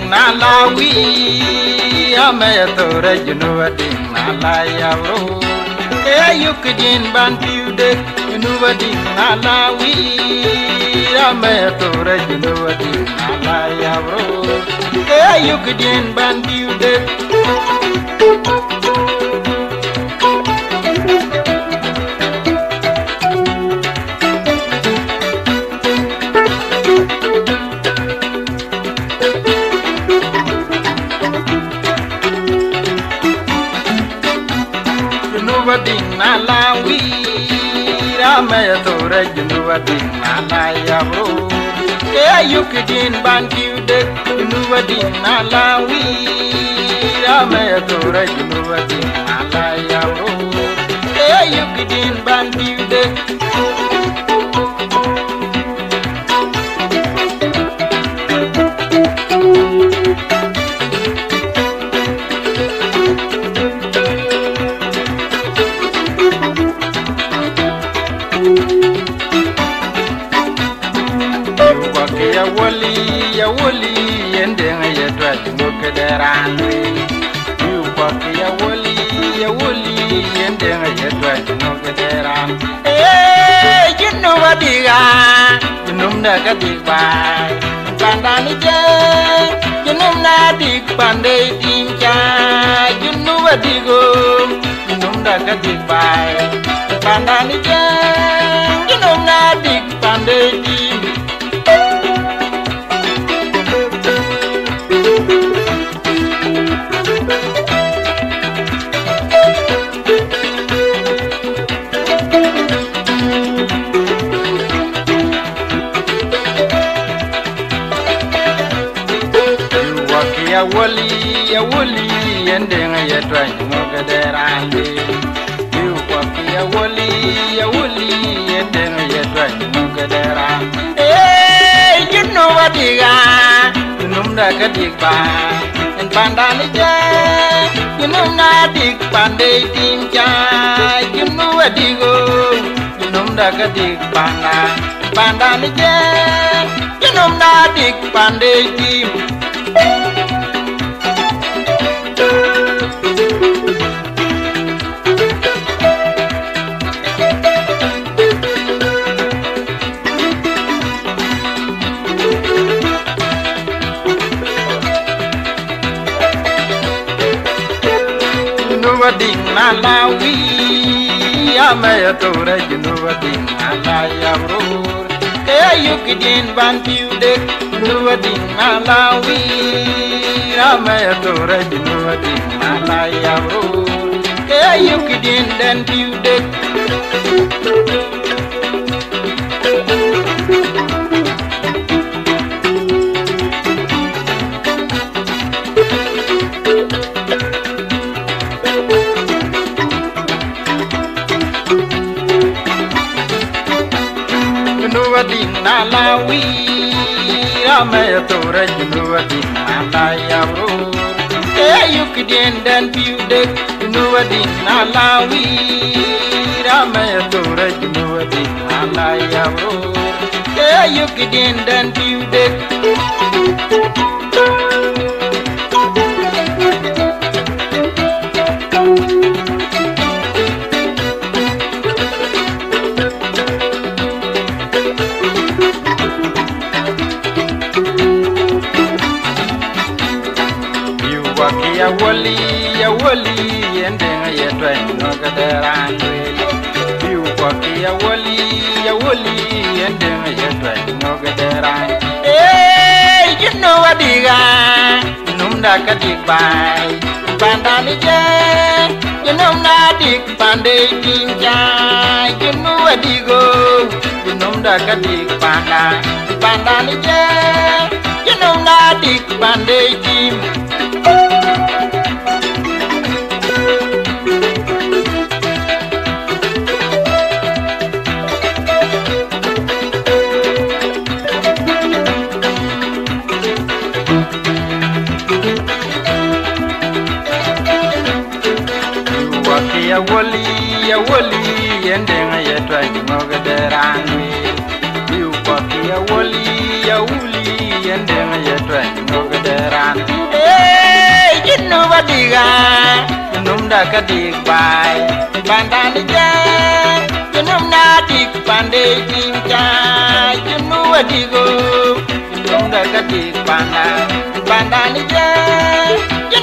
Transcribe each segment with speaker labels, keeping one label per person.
Speaker 1: Malawi, ametore junubading Malaya bro. Yukidin bantude junubading Malawi, ametore junubading Malaya bro. Yukidin bantude. Junubading Malawi, ametore junubading Malaya bro. Yukidin bantude junubading Malawi, ametore junubading Malaya bro. Yukidin bantude. Ya woli yende ya twati ngokederanwe yupaki ya woli yende ya twati ngokederan jinno wadiga jinnum na kadiba pandani je jinnum na dik pande tinja jinno wadigo jinnum na kadiba pandani je jinnum na dik pande tinja. Ya woli yende ya twani ngokederande yukwaki ya woli yende ya twani ngokederande jinno wadiga jinum da kadigba en pandani je jinum na dik pande tinja jinnu wadigo jinum da kadigba pandani je jinum na dik pande tim. Junubading Malawi, ametore junubading Malaya bro. Yukidin bantude junubading Malawi, ametore junubading Malaya bro. Yukidin bantude. Junubading Malawi, ametore junubading Malaya bro. Yukidin bantude junubading Malawi, ametore junubading Malaya bro. Yukidin bantude. Ya woli yende ya twani ngokederanwe yukwaki ya woli yende ya twani ngokederan jinno wadiga jinum da kadigba pandani je jinum na dik pande tinja jinnu wadigo jinum da kadigba pandani je you know na dik pande jim. Ya woli endeng ya twa ngoga derani yu paki ya wuli endeng ya twa ngoga derani jinnu badiga num da ka dik bai bandani ja num na dik pande jinja jinnu badigo num da ka dik bandani ja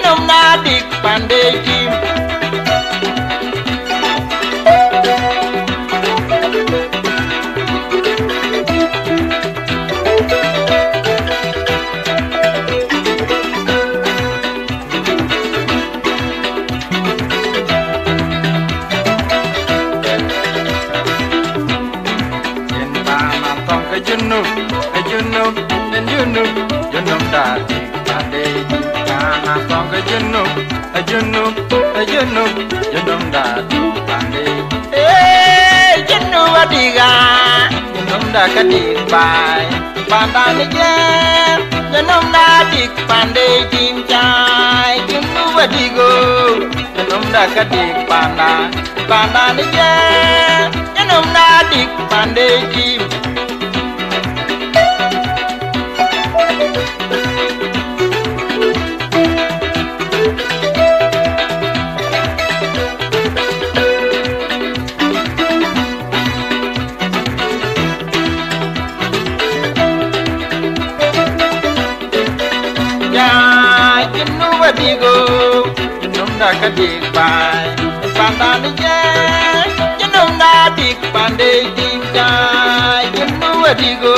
Speaker 1: num na dik pande jim. Junub da dik pande kana song junub da dik pande junub adiga junub da ka dik bai pandani je junub da dik pande jim chai junub adigo junub da ka dik pandani je junub da dik pande jim. Digo, junum da ka dik bai, pandani je, junum da dik pande jinja, junum digo,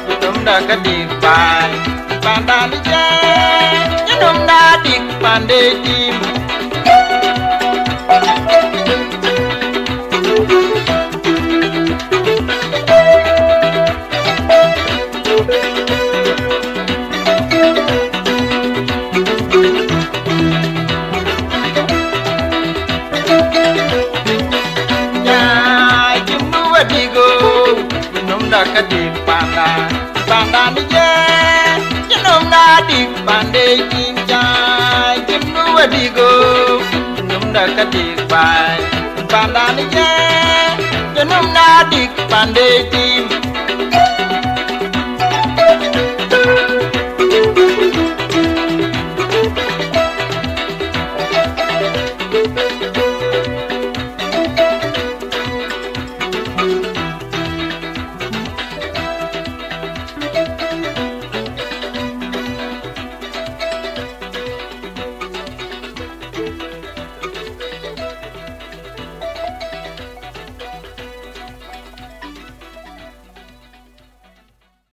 Speaker 1: junum da ka dik bai, pandani je, junum da dik pande jim. Ka dik pandani je jinum da dik pande jinja jinum digo jinum da ka dik bai pandani je jinum da dik pande jim.